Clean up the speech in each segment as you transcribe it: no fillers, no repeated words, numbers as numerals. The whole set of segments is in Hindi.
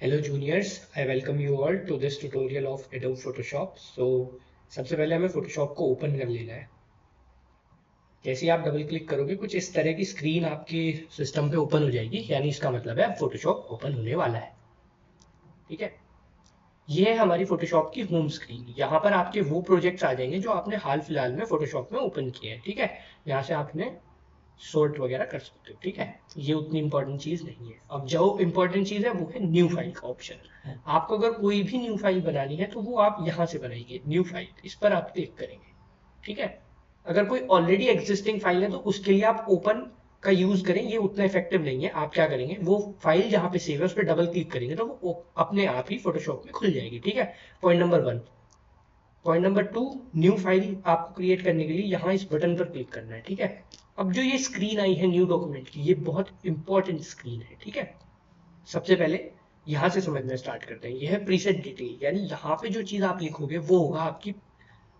Hello juniors, I welcome you all to this tutorial of Adobe Photoshop. सबसे पहले हमें Photoshop को ओपन कर लेना है। जैसे ही आप डबल क्लिक करोगे कुछ इस तरह की स्क्रीन आपके सिस्टम पे ओपन हो जाएगी, यानी इसका मतलब है Photoshop ओपन होने वाला है। ठीक है, ये है हमारी Photoshop की होम स्क्रीन। यहाँ पर आपके वो प्रोजेक्ट्स आ जाएंगे जो आपने हाल फिलहाल में Photoshop में ओपन किए हैं। ठीक है, यहाँ से आपने सॉर्ट वगैरह कर सकते हो। ठीक है, ये उतनी इंपॉर्टेंट चीज नहीं है। अब जो इंपॉर्टेंट चीज है वो है न्यू फाइल का ऑप्शन। आपको अगर कोई भी न्यू फाइल बनानी है तो वो आप यहाँ से बनाइए, न्यू फाइल, इस पर आप क्लिक करेंगे। ठीक है, अगर कोई ऑलरेडी एग्जिस्टिंग फाइल है तो उसके लिए आप ओपन का यूज करें, ये उतना इफेक्टिव नहीं है। आप क्या करेंगे, वो फाइल जहाँ पे सेव है उस पर डबल क्लिक करेंगे तो वो अपने आप ही फोटोशॉप में खुल जाएगी। ठीक है, point number 1। Point number 2, new file आपको क्रिएट करने के लिए यहाँ इस बटन पर क्लिक करना है। ठीक है, अब जो ये स्क्रीन आई है न्यू डॉक्यूमेंट की, ये बहुत इंपॉर्टेंट स्क्रीन है। ठीक है, सबसे पहले यहाँ से समझना स्टार्ट करते हैं। यह है प्रीसेट डिटेल, यानी यहाँ पे जो चीज आप लिखोगे वो होगा आपकी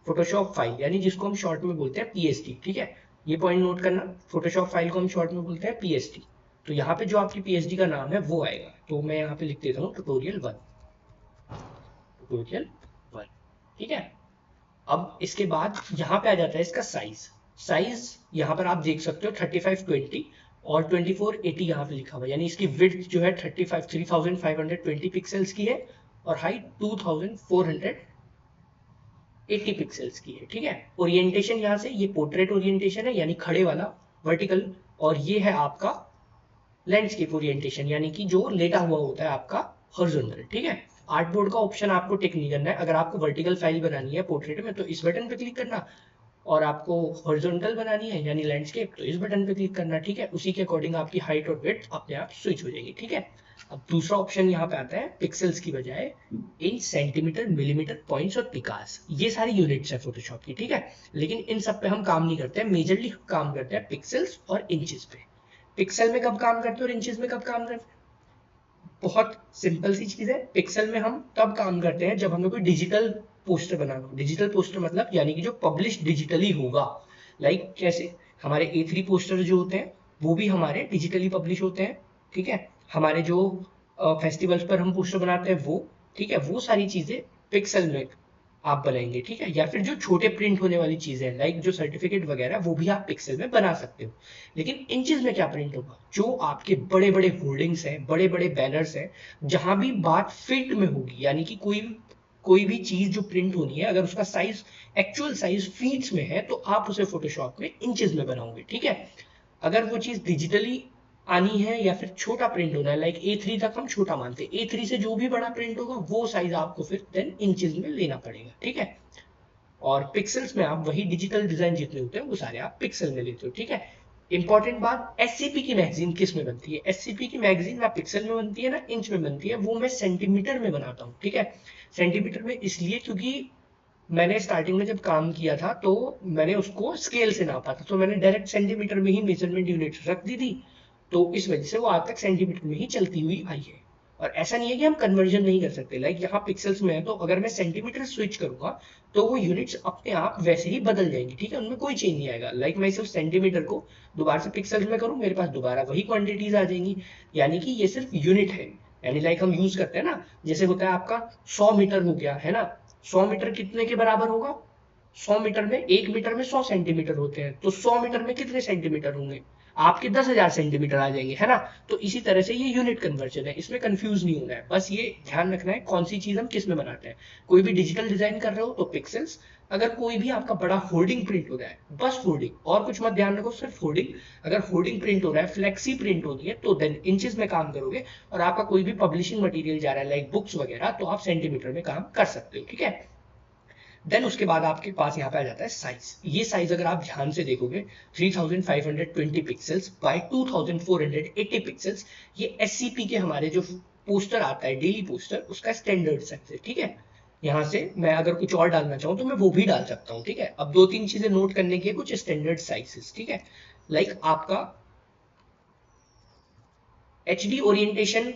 फोटोशॉप फाइल, यानी जिसको हम शॉर्ट में बोलते हैं पीएसडी। ठीक है, ये पॉइंट नोट करना, फोटोशॉप फाइल को हम शॉर्ट में बोलते हैं पीएसडी। तो यहाँ पे जो आपकी पीएसडी का नाम है वो आएगा। तो मैं यहाँ पे लिख देता हूँ ट्यूटोरियल 1, ट्यूटोरियल 1। ठीक है, अब इसके बाद यहाँ पे आ जाता है इसका साइज। साइज यहाँ पर आप देख सकते हो 3520 और 2480 यहाँ पे लिखा हुआ है, यानी इसकी विड्थ जो है 3520 पिक्सल्स की है और हाइट 2480 पिक्सल्स की है। ठीक है, ओरिएंटेशन यहाँ से ये पोर्ट्रेट ओरिएंटेशन है, यानी खड़े वाला वर्टिकल, और ये है आपका लैंडस्केप ओरिएंटेशन, यानी कि जो लेटा हुआ होता है आपका हॉरिजॉन्टल। ठीक है, आर्ट बोर्ड का ऑप्शन आपको टिक नहीं करना है। अगर आपको वर्टिकल फाइल बनानी है पोर्ट्रेट में तो इस बटन पे क्लिक करना, और आपको हॉरिजॉन्टल बनानी है यानी लैंडस्केप तो इस बटन पे क्लिक करना। ठीक है, उसी के अकॉर्डिंग आपकी हाइट और विड्थ अपने आप स्विच हो जाएगी। ठीक है, अब दूसरा ऑप्शन यहाँ पे आता है पिक्सल्स की बजाय इंच, सेंटीमीटर, मिलीमीटर, पॉइंट्स और पिकास। ये सारी यूनिट्स है फोटोशॉप की। ठीक है, लेकिन इन सब पे हम काम नहीं करते हैं, मेजरली काम करते हैं पिक्सल्स और इंचेस पे। पिक्सल में कब काम करते हैं और इंचेस में कब काम करते हैं? बहुत सिंपल सी चीज है। पिक्सल में हम तब काम करते हैं जब हमें कोई डिजिटल पोस्टर बनाना हो। डिजिटल पोस्टर मतलब यानी कि जो पब्लिश डिजिटली होगा। लाइक कैसे हमारे A3 पोस्टर जो होते हैं वो भी हमारे डिजिटली पब्लिश होते हैं। ठीक है, हमारे जो फेस्टिवल्स पर हम पोस्टर बनाते हैं वो, ठीक है, वो सारी चीजें पिक्सल में आप बनाएंगे। ठीक है, या फिर जो छोटे प्रिंट होने वाली चीजें हैं लाइक जो सर्टिफिकेट वगैरह वो भी आप पिक्सल में बना सकते हो। लेकिन इन चीज में क्या प्रिंट होगा, जो आपके बड़े बड़े होर्डिंग्स हैं, बड़े बड़े बैनर्स हैं, जहां भी बात फीट में होगी, यानी कि कोई भी चीज जो प्रिंट होनी है अगर उसका साइज, एक्चुअल साइज फीट्स में है तो आप उसे फोटोशॉप में इंचेस में बनाओगे। ठीक है, अगर वो चीज डिजिटली आनी है या फिर छोटा प्रिंट होना है, लाइक A3 तक हम छोटा मानते हैं, A3 से जो भी बड़ा प्रिंट होगा वो साइज आपको फिर देन इंचेस में लेना पड़ेगा। ठीक है, और पिक्सल्स में आप वही डिजिटल डिजाइन जितने होते हैं वो सारे आप पिक्सल में लेते हो। ठीक है, इंपॉर्टेंट बात, एससीपी की मैगजीन किस में बनती है? एससीपी की मैगजीन ना पिक्सल में बनती है ना इंच में बनती है, वो मैं सेंटीमीटर में बनाता हूँ। ठीक है, सेंटीमीटर में इसलिए क्योंकि मैंने स्टार्टिंग में जब काम किया था तो मैंने उसको स्केल से नापा था, तो मैंने डायरेक्ट सेंटीमीटर में ही मेजरमेंट यूनिट रख दी थी, तो इस वजह से वो आज तक सेंटीमीटर में ही चलती हुई आई है। और ऐसा नहीं है कि हम कन्वर्जन नहीं कर सकते, लाइक यहाँ पिक्सल्स में है तो अगर मैं सेंटीमीटर स्विच करूंगा तो वो यूनिट्स अपने आप वैसे ही बदल जाएंगी। ठीक है, उनमें कोई चेंज नहीं आएगा। लाइक मैं सिर्फ सेंटीमीटर को दोबारा से पिक्सल्स में करूँ, मेरे पास दोबारा वही क्वांटिटीज आ जाएंगी, यानी कि ये सिर्फ यूनिट है। यानी लाइक हम यूज करते हैं ना, जैसे होता है आपका 100 मीटर हो गया है ना, 100 मीटर कितने के बराबर होगा? 100 मीटर में, 1 मीटर में 100 सेंटीमीटर होते हैं, तो 100 मीटर में कितने सेंटीमीटर होंगे? आपके 10,000 सेंटीमीटर आ जाएंगे, है ना। तो इसी तरह से ये यूनिट कन्वर्जन है, इसमें कंफ्यूज नहीं होना है, बस ये ध्यान रखना है कौन सी चीज हम किस में बनाते हैं। कोई भी डिजिटल डिजाइन कर रहे हो तो पिक्सल्स, अगर कोई भी आपका बड़ा होर्डिंग प्रिंट हो रहा है, बस होर्डिंग और कुछ मत ध्यान रखो, सिर्फ होर्डिंग। अगर होर्डिंग प्रिंट हो रहा है, फ्लेक्सी प्रिंट होती है तो देन इंचेस में काम करोगे, और आपका कोई भी पब्लिशिंग मटेरियल जा रहा है लाइक बुक्स वगैरह तो आप सेंटीमीटर में काम कर सकते हो। ठीक है, देन उसके बाद आपके पास यहाँ पे आ जाता है साइज। ये साइज अगर आप ध्यान से देखोगे 3520 पिक्सल्स बाय 2480 पिक्सल्स, ये एससीपी के हमारे जो पोस्टर आता है डेली पोस्टर उसका स्टैंडर्ड साइज है। ठीक है, यहाँ से मैं अगर कुछ और डालना चाहूँ तो मैं वो भी डाल सकता हूँ। ठीक है, अब दो तीन चीजें नोट करने की, कुछ स्टैंडर्ड साइजेस। ठीक है, लाइक आपका HD ओरिएंटेशन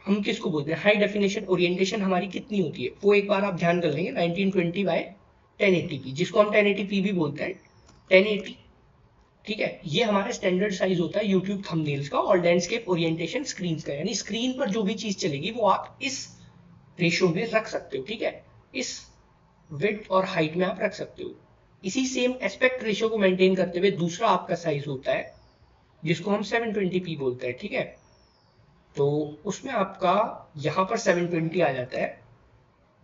हम किसको बोलते हैं, हाई डेफिनेशन ओरिएंटेशन हमारी कितनी होती है वो एक बार आप ध्यान कर लेंगे, 1920 बाय 1080p, जिसको हम 1080p भी बोलते हैं। 1080 ठीक है, ये हमारा स्टैंडर्ड साइज होता है यूट्यूब थंबनेल्स का और लैंडस्केप ओरिएंटेशन स्क्रीन का, यानी स्क्रीन पर जो भी चीज चलेगी वो आप इस रेशियो में रख सकते हो। ठीक है, इस विड्थ और हाइट में आप रख सकते हो। इसी सेम एस्पेक्ट रेशियो को मेंटेन करते हुए दूसरा आपका साइज होता है जिसको हम 720p बोलते हैं। ठीक है, तो उसमें आपका यहाँ पर 720 आ जाता है,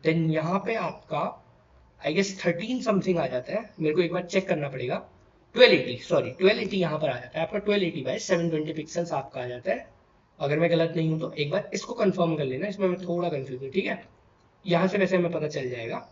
देन यहाँ पे आपका आई गेस 13 समथिंग आ जाता है, मेरे को एक बार चेक करना पड़ेगा। 1280, सॉरी 1280 यहाँ पर आ जाता है आपका, 1280 बाय 720 पिक्सल्स आपका आ जाता है। अगर मैं गलत नहीं हूँ तो एक बार इसको कंफर्म कर लेना, इसमें मैं थोड़ा कंफ्यूज हूँ। ठीक है, यहाँ से वैसे हमें पता चल जाएगा।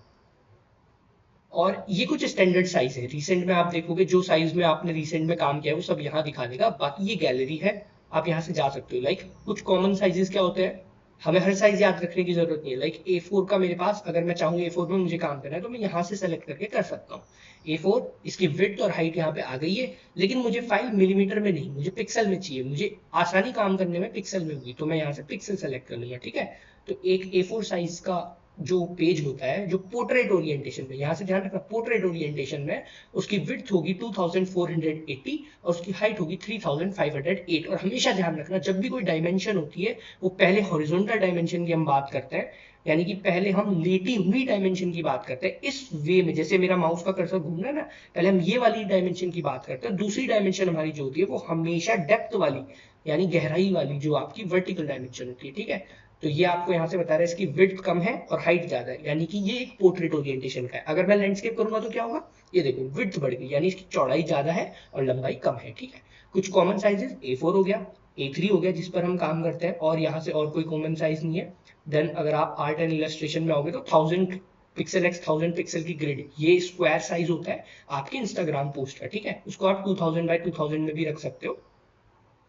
और ये कुछ स्टैंडर्ड साइज है, रिसेंट में आप देखोगे जो साइज में आपने रिसेंट में काम किया है वो सब यहाँ दिखा देगा। बाकी ये गैलरी है, आप यहाँ से जा सकते हो। लाइक कुछ कॉमन साइजेस क्या होते हैं, हमें हर साइज याद रखने की जरूरत नहीं है। लाइक A4 का मेरे पास, अगर मैं चाहूँ A4 में मुझे काम करना है तो मैं यहाँ से सेलेक्ट करके कर सकता हूँ। A4 इसकी विड्थ और हाइट यहाँ पे आ गई है, लेकिन मुझे फाइल मिलीमीटर में नहीं, मुझे पिक्सल में चाहिए। मुझे आसानी काम करने में पिक्सल में होगी, तो मैं यहाँ से पिक्सल सेलेक्ट कर लूंगा। ठीक है, तो एक A4 साइज का जो पेज होता है जो पोर्ट्रेट ओरिएंटेशन में, यहाँ से ध्यान रखना, पोर्ट्रेट ओरिएंटेशन में उसकी विड्थ होगी 2480 और उसकी हाइट होगी 3508। और हमेशा ध्यान रखना जब भी कोई डायमेंशन होती है वो पहले हॉरिजॉन्टल डायमेंशन की हम बात करते हैं, यानी कि पहले हम लेटी हुई डायमेंशन की बात करते हैं। इस वे में जैसे मेरा माउस का कर्सर घूम रहा है ना, पहले हम ये वाली डायमेंशन की बात करते हैं। दूसरी डायमेंशन हमारी जो होती है वो हमेशा डेप्थ वाली, यानी गहराई वाली, जो आपकी वर्टिकल डायमेंशन होती है। ठीक है, तो ये आपको यहाँ से बता रहा है इसकी विड्थ कम है और हाइट ज्यादा है, यानी कि ये एक पोर्ट्रेट ओरिएंटेशन का है। अगर मैं लैंडस्केप करूंगा तो क्या होगा, ये देखो विड्थ बढ़ गई, यानी इसकी चौड़ाई ज्यादा है और लंबाई कम है। ठीक है, कुछ कॉमन साइजेस A4 हो गया, A3 हो गया जिस पर हम काम करते हैं, और यहाँ से और कोई कॉमन साइज नहीं है। देन अगर आप आर्ट एंड इलस्ट्रेशन में आओगे तो 1000 पिक्सल x 1000 पिक्सल की ग्रिड, ये स्क्वायर साइज होता है आपके इंस्टाग्राम पोस्ट का। ठीक है, उसको आप 2000 बाय 2000 में भी रख सकते हो,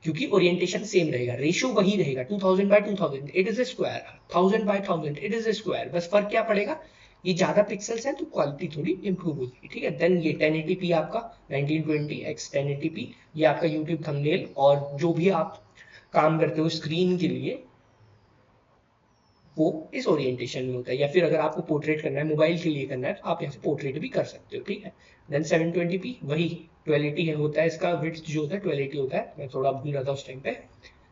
क्योंकि ओरिएंटेशन सेम रहेगा, रेशियो वही रहेगा। 2000 by 2000 it is a square, 1000 by 1000 it is a square. बस फर्क क्या पड़ेगा, ये ज्यादा पिक्सल्स हैं तो क्वालिटी थोड़ी इंप्रूव होगी। ठीक है, देन ये 1080p आपका 1920 x 1080p, ये आपका यूट्यूब थंबनेल और जो भी आप काम करते हो स्क्रीन के लिए वो इस ओरिएंटेशन में होता है। या फिर अगर आपको पोर्ट्रेट करना है, मोबाइल के लिए करना है, तो आप यहाँ से पोर्ट्रेट भी कर सकते हो। ठीक है, देन 720p वही 1280 होता है, इसका विड्थ जो होता है 1280 होता है, मैं थोड़ा भूल रहा था उस टाइम पे।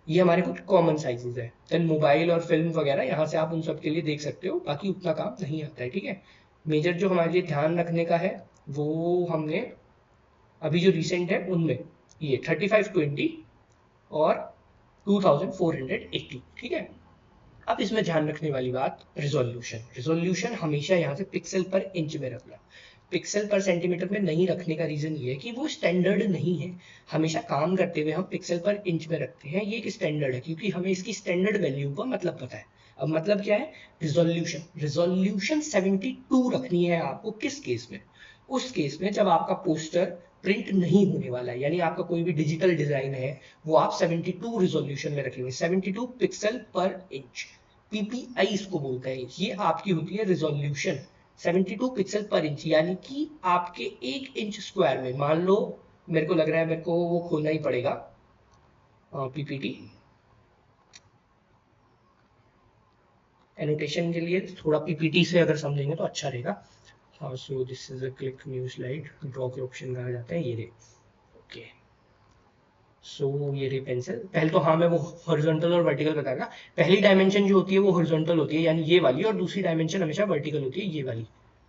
ये हमारे कुछ कॉमन साइजेस है। देन मोबाइल और फिल्म वगैरह यहाँ से आप उन सब के लिए देख सकते हो, बाकी उतना काम नहीं आता है। ठीक है, मेजर जो हमारे लिए ध्यान रखने का है वो हमने अभी जो रिसेंट है उनमें ये 3520 और 2480। ठीक है, अब इसमें ध्यान रखने वाली बात रिजोल्यूशन। रिजोल्यूशन हमेशा यहाँ से पिक्सल पर इंच में रखना, पिक्सल पर सेंटीमीटर में नहीं रखने का रीजन ये है कि वो स्टैंडर्ड नहीं है। हमेशा काम करते हुए हम पिक्सल पर इंच में रखते हैं, ये एक स्टैंडर्ड है, क्योंकि हमें इसकी स्टैंडर्ड वैल्यू का मतलब पता है। अब मतलब क्या है, रिजोल्यूशन, रिजोल्यूशन 72 रखनी है आपको। किस केस में, उस केस में जब आपका पोस्टर प्रिंट नहीं होने वाला है, यानी आपका कोई भी डिजिटल डिजाइन है वो आप 72 रिजोल्यूशन में रखेंगे, 72 पिक्सल पर इंच, PPI इसको बोलते हैं। ये आपकी होती है रिजोल्यूशन 72 पिक्सल पर इंच, यानी कि आपके 1 इंच स्क्वायर में, मान लो मेरे को लग रहा है मेरे को वो खोलना ही पड़ेगा PPT एनोटेशन के लिए, थोड़ा PPT से अगर समझेंगे तो अच्छा रहेगा। हाँ, so this is a click new slide, draw के ऑप्शन कहा जाता है, ये रे। ओके, सो ये रे पेंसिल, पहले तो हाँ मैं वो हॉरिजॉन्टल और वर्टिकल बताऊंगा। पहली डायमेंशन जो होती है वो हॉरिजॉन्टल होती है, यानी ये वाली, और दूसरी डायमेंशन हमेशा वर्टिकल होती है, ये वाली।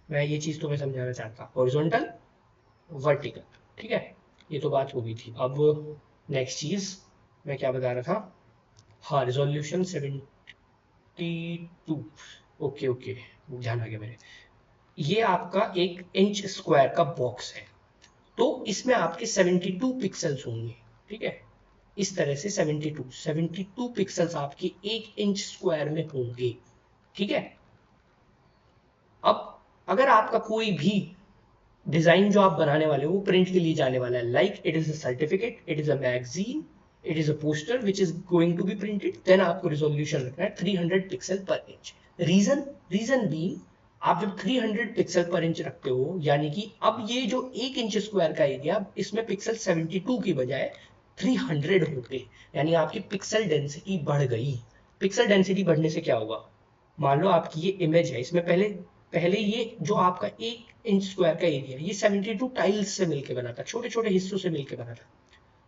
मैं ये चीज तुम्हें समझाना चाहता, हॉरिजॉन्टल वर्टिकल। ठीक है, ये तो बात हो गई थी। अब नेक्स्ट चीज मैं क्या बता रहा था, हाँ रिजोल्यूशन 72। ओके ओके, ध्यान आ गया मेरे। ये आपका 1 इंच स्क्वायर का बॉक्स है, तो इसमें आपके 72 पिक्सल्स होंगे। ठीक है, इस तरह से 72 पिक्सल्स आपके 1 इंच स्क्वायर में होंगे। ठीक है, अब अगर आपका कोई भी डिजाइन जो आप बनाने वाले हो वो प्रिंट के लिए जाने वाला है, like it is a certificate, it is a magazine, it is a poster which is going to be printed, then आपको रिजोल्यूशन रखना है 300 पिक्सल पर इंच। रीजन बीइंग, आप जब 300 पिक्सल पर इंच रखते हो, यानी कि अब ये जो 1 इंच स्क्वायर का एरिया, इसमें पिक्सल 72 की बजाय 300 होते, यानी आपकी पिक्सल डेंसिटी बढ़ गई। पिक्सल डेंसिटी बढ़ने से क्या होगा, मान लो आपकी ये इमेज है, इसमें पहले पहले ये जो आपका 1 इंच स्क्वायर का एरिया है ये 72 टाइल्स से मिलकर बना था, छोटे छोटे हिस्सों से मिलकर बना था,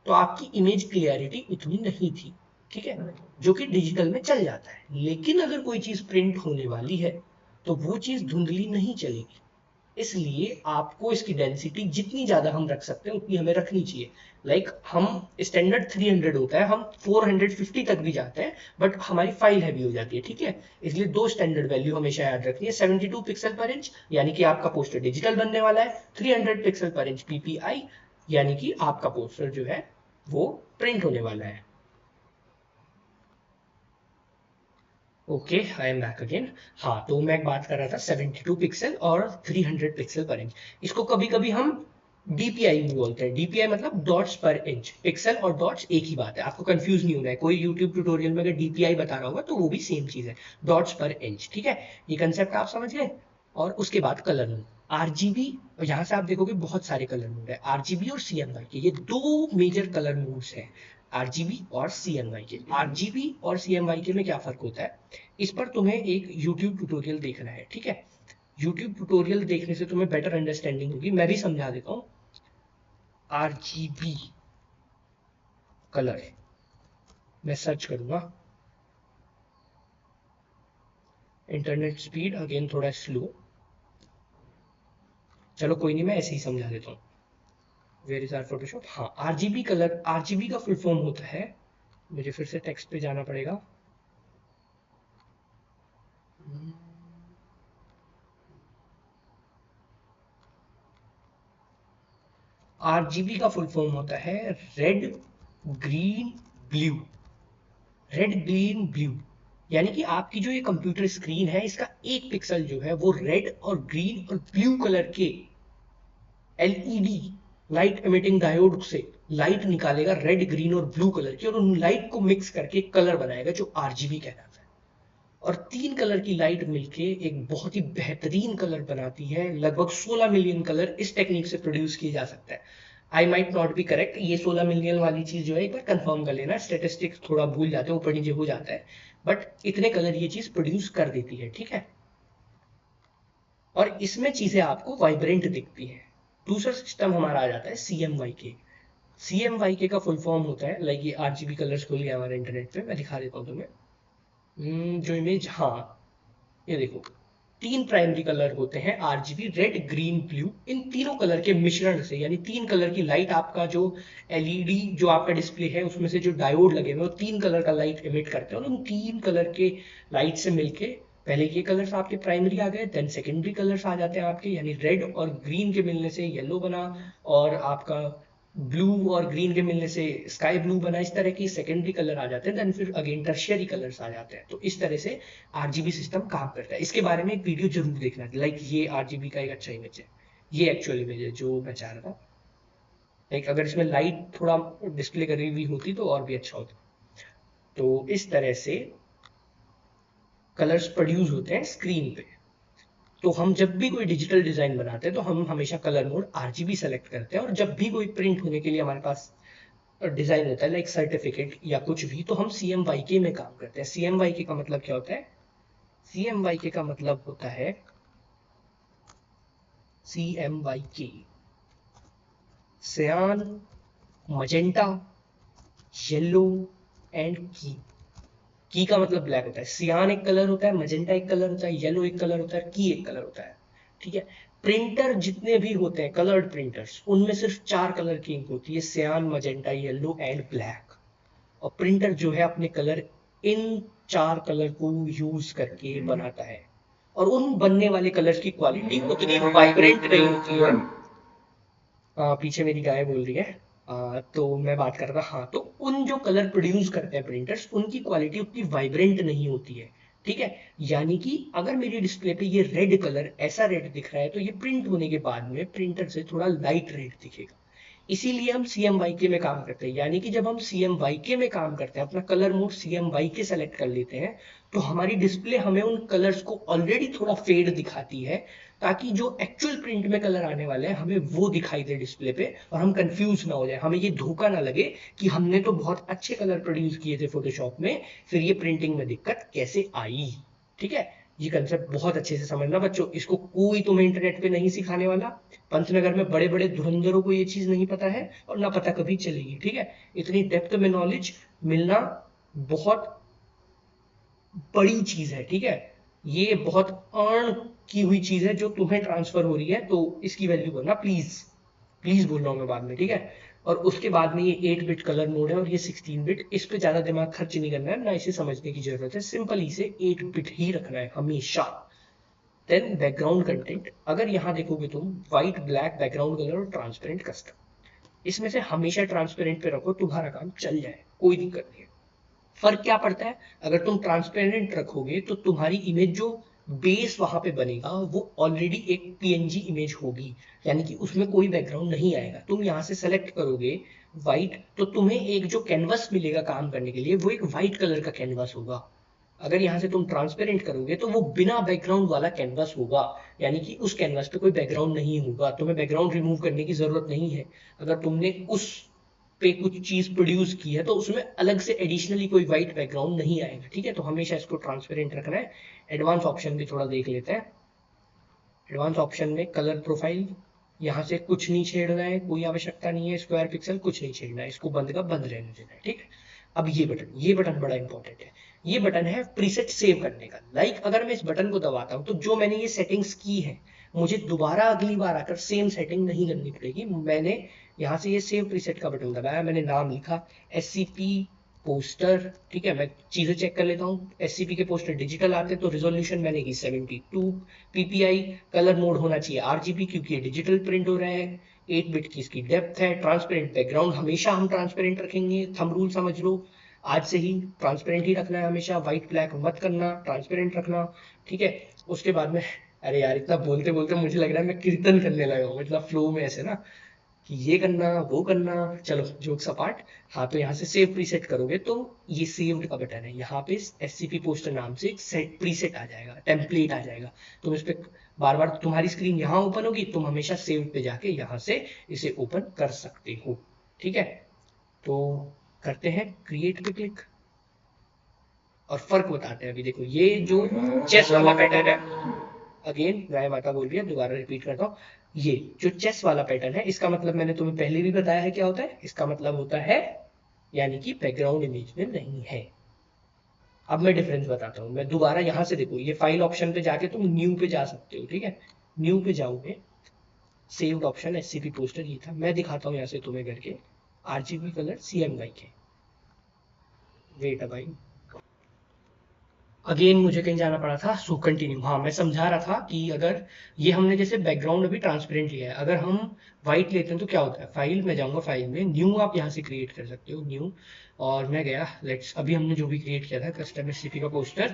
तो आपकी इमेज क्लियरिटी उतनी नहीं थी, ठीक है, जो कि डिजिटल में चल जाता है। लेकिन अगर कोई चीज प्रिंट होने वाली है तो वो चीज धुंधली नहीं चलेगी, इसलिए आपको इसकी डेंसिटी जितनी ज्यादा हम रख सकते हैं उतनी हमें रखनी चाहिए। लाइक हम स्टैंडर्ड 300 होता है, हम 450 तक भी जाते हैं, बट हमारी फाइल हैवी हो जाती है, ठीक है। इसलिए दो स्टैंडर्ड वैल्यू हमेशा याद रखनी है, 72 पिक्सल पर इंच यानी कि आपका पोस्टर डिजिटल बनने वाला है, 300 पिक्सल पर इंच पीपीआई यानी कि आपका पोस्टर जो है वो प्रिंट होने वाला है। Okay, I am back again. हाँ, तो मैं बात कर रहा था 72 पिक्सल और 300 पिक्सल पर इंच। इसको कभी कभी हम डीपीआई भी बोलते हैं। डीपीआई मतलब डॉट्स पर इंच। पिक्सल और डॉट्स एक ही बात है, आपको कंफ्यूज नहीं होना है। कोई यूट्यूब ट्यूटोरियल में अगर डीपीआई बता रहा होगा तो वो भी सेम चीज है, डॉट्स पर इंच, ठीक है। ये कंसेप्ट आप समझ गए। और उसके बाद कलर मोड, आरजीबी, यहाँ से आप देखोगे बहुत सारे कलर मोड है, आरजीबी और सीएमवाई के, ये दो मेजर कलर मोड्स हैं, आरजीबी और सीएमवाई के। आरजीबी और सीएमवाई के में क्या फर्क होता है, इस पर तुम्हें एक YouTube ट्यूटोरियल देखना है, ठीक है। YouTube ट्यूटोरियल देखने से तुम्हें बेटर अंडरस्टैंडिंग होगी, मैं भी समझा देता हूँ। आरजीबी कलर मैं सर्च करूंगा, इंटरनेट स्पीड अगेन थोड़ा स्लो, चलो कोई नहीं, मैं ऐसे ही समझा देता हूँ। Where is our Photoshop. हाँ, आरजीबी कलर, आरजीबी का फुल फॉर्म होता है, मुझे फिर से टेक्स्ट पे जाना पड़ेगा। आरजीबी का फुल फॉर्म होता है red green blue. Red green blue यानी कि आपकी जो ये कंप्यूटर स्क्रीन है इसका एक पिक्सल जो है वो रेड और ग्रीन और ब्लू कलर के एलईडी लाइट एमिटिंग डायोड से लाइट निकालेगा, रेड ग्रीन और ब्लू कलर की, और उन लाइट को मिक्स करके एक कलर बनाएगा जो आरजीबी कहलाता है। और 3 कलर की लाइट मिलके एक बहुत ही बेहतरीन कलर बनाती है। लगभग 16 मिलियन कलर इस टेक्निक से प्रोड्यूस किए जा सकता है। I might not be correct, ये 16 मिलियन वाली चीज जो है एक बार कंफर्म कर लेना, स्टेटिस्टिक्स थोड़ा भूल जाते हैं, ऊपर नीचे हो जाता है, बट इतने कलर ये चीज प्रोड्यूस कर देती है, ठीक है। और इसमें चीजें आपको वाइब्रेंट दिखती हैं। दूसरा सिस्टम हमारा आ जाता है सीएमवाई के। सीएमवाई के का फुल फॉर्म होता है, लाइक ये आरजीबी कलर्स खुल गया हमारे इंटरनेट पे, मैं दिखा देता हूँ तुम्हें। जो इमेज, हाँ ये देखो, 3 प्राइमरी कलर होते हैं, आरजीबी, रेड, ग्रीन, ब्लू। इन तीनों कलर के मिश्रण से, यानी 3 कलर की लाइट, आपका जो एलईडी जो आपका डिस्प्ले है उसमें से जो डायोड लगे हुए वो 3 कलर का लाइट एमिट करते हैं, और उन 3 कलर के लाइट से मिलके पहले ये कलर्स आपके प्राइमरी आ गए, देन सेकेंडरी कलर्स आ जाते हैं आपके, यानी रेड और ग्रीन के मिलने से येलो बना, और आपका ब्लू और ग्रीन के मिलने से स्काई ब्लू बना। इस तरह की सेकेंडरी कलर आ जाते हैं, देन फिर अगेन टर्शियरी कलर्स आ जाते हैं। तो इस तरह से आरजीबी सिस्टम काम करता है। इसके बारे में एक वीडियो जरूर देखना, लाइक ये आरजीबी का एक अच्छा इमेज है, ये एक्चुअल इमेज है जो मैं चाह रहा था। लाइक अगर इसमें लाइट थोड़ा डिस्प्ले करी हुई होती तो और भी अच्छा होता। तो इस तरह से कलर्स प्रोड्यूस होते हैं स्क्रीन पे। तो हम जब भी कोई डिजिटल डिजाइन बनाते हैं तो हम हमेशा कलर मोड आरजीबी सेलेक्ट करते हैं, और जब भी कोई प्रिंट होने के लिए हमारे पास डिजाइन होता है, लाइक सर्टिफिकेट या कुछ भी, तो हम सीएमवाईके में काम करते हैं। सीएमवाईके का मतलब क्या होता है, सीएमवाईके का मतलब होता है, सीएमवाईके सियान, मजेंटा, येलो एंड की का मतलब ब्लैक होता है। सियान एक कलर होता है, मजेंटा एक कलर होता है, येलो एक कलर होता है, की एक कलर होता है, ठीक है। प्रिंटर जितने भी होते हैं कलर्ड प्रिंटर्स, उनमें सिर्फ 4 कलर की इंक होती है, सियान, मजेंटा, येलो एंड ब्लैक। और प्रिंटर जो है अपने कलर इन 4 कलर को यूज करके बनाता है, और उन बनने वाले कलर्स की क्वालिटी उतनी वाइब्रेंट नहीं होती है। पीछे मेरी गाय बोल रही है। तो मैं बात कर रहा था, हाँ, तो उन जो कलर प्रोड्यूस करते हैं प्रिंटर्स उनकी क्वालिटी उतनी वाइब्रेंट नहीं होती है, ठीक है। यानी कि अगर मेरी डिस्प्ले पे ये रेड कलर ऐसा रेड दिख रहा है तो ये प्रिंट होने के बाद में प्रिंटर से थोड़ा लाइट रेड दिखेगा। इसीलिए हम सीएमवाईके में काम करते हैं, यानी कि जब हम सीएमवाईके में काम करते हैं, अपना कलर मोड सीएमवाईके सेलेक्ट कर लेते हैं, तो हमारी डिस्प्ले हमें उन कलर्स को ऑलरेडी थोड़ा फेड दिखाती है, ताकि जो एक्चुअल प्रिंट में कलर आने वाले हैं हमें वो दिखाई दे डिस्प्ले पे, और हम कंफ्यूज ना हो जाए, हमें ये धोखा ना लगे कि हमने तो बहुत अच्छे कलर प्रोड्यूस किए थे फोटोशॉप में, फिर ये प्रिंटिंग में दिक्कत कैसे आई, ठीक है। ये कंसेप्ट बहुत अच्छे से समझना बच्चों, इसको कोई तुम्हें इंटरनेट पे नहीं सिखाने वाला। पंतनगर में बड़े बड़े धुरंधरों को ये चीज नहीं पता है और ना पता कभी चलेगी, ठीक है। इतनी डेप्थ में नॉलेज मिलना बहुत बड़ी चीज है, ठीक है। ये बहुत अर्न की हुई चीज है जो तुम्हें ट्रांसफर हो रही है, तो इसकी वैल्यू करना प्लीज। प्लीज बोल रहा हूँ मैं बाद में, ठीक है। और उसके बाद में ये 8 बिट कलर मोड है और ये 16 बिट, इस पे ज्यादा दिमाग खर्च नहीं करना है, ना इसे समझने की जरूरत है, सिंपल इसे 8 बिट ही रखना है हमेशा। देन बैकग्राउंड कंटेंट, अगर यहाँ देखोगे तुम व्हाइट ब्लैक बैकग्राउंड कलर और ट्रांसपेरेंट कस्टम, इसमें से हमेशा ट्रांसपेरेंट पे रखो, तुम्हारा काम चल जाए, कोई दिक्कत नहीं है। फर्क क्या पड़ता है, अगर तुम ट्रांसपेरेंट रखोगे तो तुम्हारी इमेज जो बेस वहां पे बनेगा वो ऑलरेडी एक पीएनजी इमेज होगी, यानी कि उसमें कोई बैकग्राउंड नहीं आएगा। तुम यहाँ से सेलेक्ट करोगे व्हाइट, तो तुम्हें एक जो कैनवस मिलेगा काम करने के लिए वो एक व्हाइट कलर का कैनवस होगा। अगर यहाँ से तुम ट्रांसपेरेंट करोगे तो वो बिना बैकग्राउंड वाला कैनवस होगा, यानी कि उस कैनवस पे कोई बैकग्राउंड नहीं होगा, तुम्हें बैकग्राउंड रिमूव करने की जरूरत नहीं है। अगर तुमने उस पे कुछ चीज प्रोड्यूस की है तो उसमें अलग से एडिशनली कोई व्हाइट बैकग्राउंड नहीं आएगा, ठीक है। तो हमेशा इसको ट्रांसपेरेंट रखना है। एडवांस ऑप्शन भी थोड़ा देख लेते हैं। एडवांस ऑप्शन में कलर प्रोफाइल, यहाँ से कुछ नहीं छेड़ना है, कोई आवश्यकता नहीं है, स्क्वायर पिक्सल कुछ नहीं छेड़ना है, इसको बंद का बंद रहने देना है, ठीक है। अब ये बटन बड़ा इंपॉर्टेंट है। ये बटन है प्रीसेट सेव करने का। अगर मैं इस बटन को दबाता हूं तो जो मैंने ये सेटिंग्स की है, मुझे दोबारा अगली बार आकर सेम सेटिंग नहीं करनी पड़ेगी। मैंने यहाँ से ये सेव प्रीसेट का बटन दबाया, मैंने नाम लिखा SCP पोस्टर, ठीक है। मैं चीजें चेक कर लेता हूँ। SCP के पोस्टर डिजिटल आते हैं तो रिजोल्यूशन मैंने की 72 PPI, कलर मोड होना चाहिए RGB क्योंकि ये डिजिटल प्रिंट हो रहा है, 8 बिट की इसकी डेप्थ है, ट्रांसपेरेंट बैकग्राउंड हमेशा हम ट्रांसपेरेंट रखेंगे, थंब रूल समझ लो, आज से ही ट्रांसपेरेंट ही रखना है हमेशा, व्हाइट ब्लैक मत करना, ट्रांसपेरेंट रखना, ठीक है। उसके बाद में, अरे यार इतना बोलते बोलते मुझे लग रहा है मैं कीर्तन करने लगा हूँ, मतलब फ्लो में ऐसे ना कि ये करना वो करना। चलो जोक्स अपार्ट, हाँ तो यहाँ से सेव प्रीसेट करोगे तो ये सेव्ड का बटन है, यहाँ पे SCP पोस्टर नाम से एक सेट प्रीसेट आ जाएगा, टेम्पलेट आ जाएगा। तुम इस पे बार बार तुम्हारी स्क्रीन यहाँ ओपन होगी, तुम हमेशा सेव पे जाके यहाँ से इसे ओपन कर सकते हो, ठीक है। तो करते हैं क्रिएट पे क्लिक और फर्क बताते हैं। अभी देखो ये जो चेस वाला पैटर्न है, अगेन गाय माता बोल रही है, दोबारा रिपीट करता हूँ, ये जो चेस वाला पैटर्न है इसका मतलब मैंने तुम्हें पहले भी बताया है क्या होता है। इसका मतलब होता है यानी कि बैकग्राउंड इमेज में नहीं है। अब मैं डिफरेंस बताता हूँ। मैं दोबारा यहाँ से देखो, ये फाइल ऑप्शन पे जाके तुम न्यू पे जा सकते हो, ठीक है। न्यू पे जाओगे, सेव्ड ऑप्शन SCP पोस्टर ये था, मैं दिखाता हूँ यहाँ से तुम्हें करके RGB कलर CMY के। वेट भाई, अगेन मुझे कहीं जाना पड़ा था, सो कंटिन्यू। हाँ मैं समझा रहा था कि अगर ये हमने जैसे बैकग्राउंड अभी ट्रांसपेरेंट लिया है, अगर हम व्हाइट लेते हैं तो क्या होता है। फाइल में जाऊंगा, फाइल में न्यू आप यहाँ से क्रिएट कर सकते हो, न्यू। और मैं गया, लेट्स अभी हमने जो भी क्रिएट किया था कस्टम SCP का पोस्टर,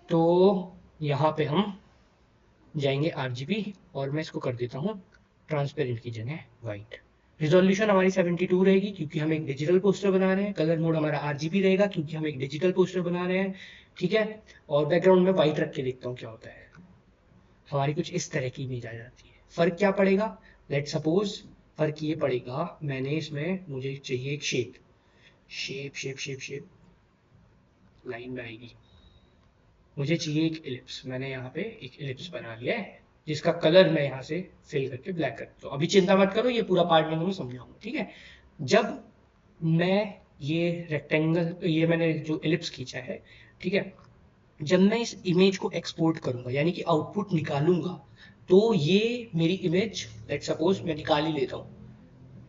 तो यहाँ पे हम जाएंगे RGB और मैं इसको कर देता हूँ ट्रांसपेरेंट की जगह व्हाइट। रिजोल्यूशन हमारी 72 रहेगी क्योंकि हम एक डिजिटल पोस्टर बना रहे हैं, कलर मोड हमारा RGB रहेगा क्योंकि हम एक डिजिटल पोस्टर बना रहे हैं, ठीक है। और बैकग्राउंड में व्हाइट रख के देखता हूँ क्या होता है। हमारी कुछ इस तरह की इमेज आ जाती है। फर्क क्या पड़ेगा, लेट सपोज फर्क ये पड़ेगा, मैंने इसमें मुझे चाहिए एक shape, shape shape shape shape line में आएगी, मुझे चाहिए एक इलिप्स। मैंने यहाँ पे एक इलिप्स बना लिया है जिसका कलर मैं यहाँ से फिल करके ब्लैक कर दूँ। अभी चिंता मत करो, ये पूरा पार्ट मैं तुम्हें समझाऊंगा, ठीक है। जब मैं ये रेक्टेंगल, ये मैंने जो इलिप्स खींचा है, ठीक है, जब मैं इस इमेज को एक्सपोर्ट करूंगा यानी कि आउटपुट निकालूंगा, तो ये मेरी इमेज लेट सपोज मैं निकाल ही लेता हूँ,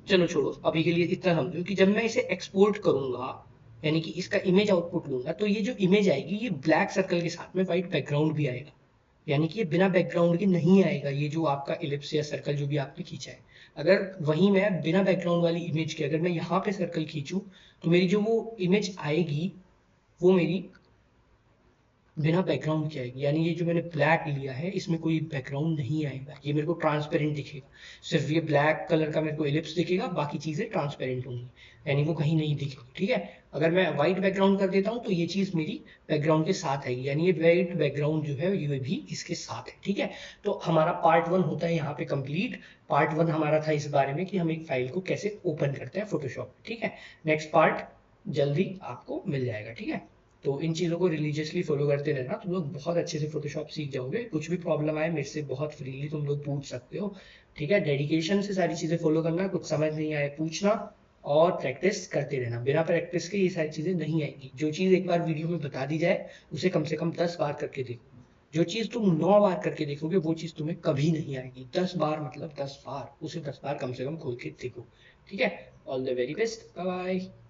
चलो छोड़ो अभी के लिए इतना समझो कि जब मैं इसे एक्सपोर्ट करूंगा यानी कि इसका इमेज आउटपुट लूंगा, तो ये जो इमेज आएगी ये ब्लैक सर्कल के साथ में व्हाइट बैकग्राउंड भी आएगा, यानी कि ये बिना बैकग्राउंड के नहीं आएगा। ये जो आपका इलिप्स या सर्कल जो भी आपने खींचा है, अगर वही मैं बिना बैकग्राउंड वाली इमेज के अगर मैं यहाँ पे सर्कल खींचूं तो मेरी जो वो इमेज आएगी वो मेरी बिना बैकग्राउंड के आएगी, यानी ये जो मैंने ब्लैक लिया है इसमें कोई बैकग्राउंड नहीं आएगा, ये मेरे को ट्रांसपेरेंट दिखेगा। सिर्फ ये ब्लैक कलर का मेरे को इलिप्स दिखेगा, बाकी चीजें ट्रांसपेरेंट होंगी, यानी वो कहीं नहीं दिखेगी, ठीक है। अगर मैं व्हाइट बैकग्राउंड कर देता हूँ तो ये चीज मेरी बैकग्राउंड के साथ आएगी, यानी ये व्हाइट बैकग्राउंड जो है ये भी इसके साथ है, ठीक है। तो हमारा पार्ट 1 होता है यहाँ पे कंप्लीट। पार्ट 1 हमारा था इस बारे में कि हम एक फाइल को कैसे ओपन करते हैं फोटोशॉप, ठीक है। नेक्स्ट पार्ट जल्दी आपको मिल जाएगा, ठीक है। तो इन चीज़ों को रिलीजियसली फॉलो करते रहना, तुम लोग बहुत अच्छे से फोटोशॉप सीख जाओगे। कुछ भी प्रॉब्लम आए मेरे से बहुत फ्रीली तुम लोग पूछ सकते हो, ठीक है। डेडिकेशन से सारी चीज़ें फॉलो करना, कुछ समझ नहीं आए पूछना और प्रैक्टिस करते रहना। बिना प्रैक्टिस के ये सारी चीज़ें नहीं आएंगी। जो चीज़ एक बार वीडियो में बता दी जाए उसे कम से कम 10 बार करके देखो। जो चीज़ तुम 9 बार करके देखोगे वो चीज़ तुम्हें कभी नहीं आएगी। 10 बार मतलब 10 बार, उसे 10 बार कम से कम खोल के देखो, ठीक है। All the very best, bye bye.